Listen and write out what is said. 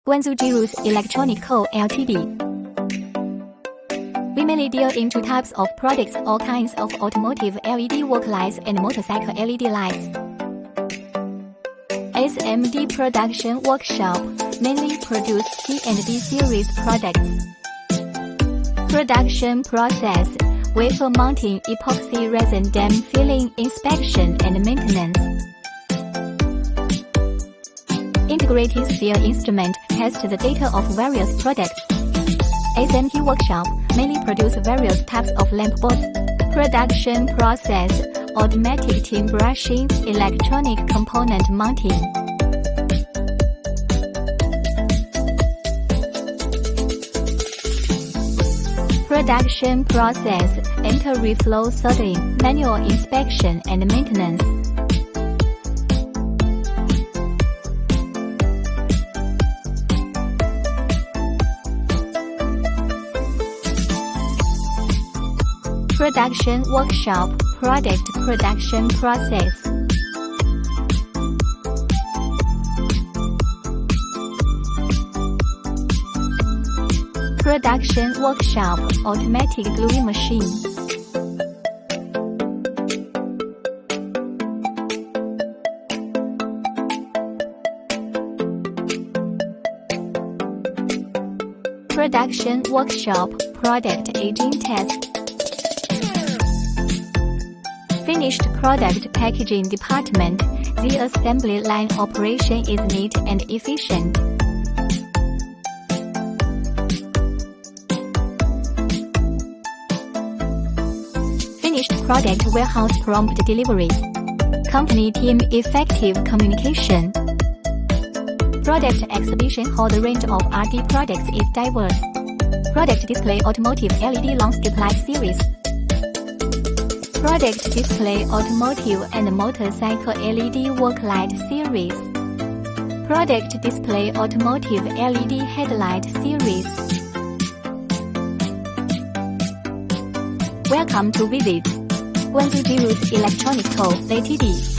Guangzhou Jie Rui Electronic Co. Ltd. We mainly deal in two types of products: all kinds of automotive LED work lights and motorcycle LED lights. SMD Production Workshop mainly produce C&D series products. Production process: wafer mounting, epoxy resin dam filling, inspection and maintenance. Integrated sphere instrument tests the data of various products. SMT Workshop mainly produce various types of lamp boards. Production process: automatic tin brushing, electronic component mounting. Production process: enter-reflow soldering, manual inspection and maintenance. Production workshop, product production process. Production workshop, automatic gluing machine. Production workshop, product aging test. Finished product packaging department, the assembly line operation is neat and efficient. Finished product warehouse prompt delivery. Company team effective communication. Product exhibition hall. The range of R&D products is diverse. Product display: automotive LED long strip light series. Product display: automotive and motorcycle LED work light series. Product display: automotive LED headlight series. Welcome to visit Guangzhou Jie Rui Electronic Co. Ltd.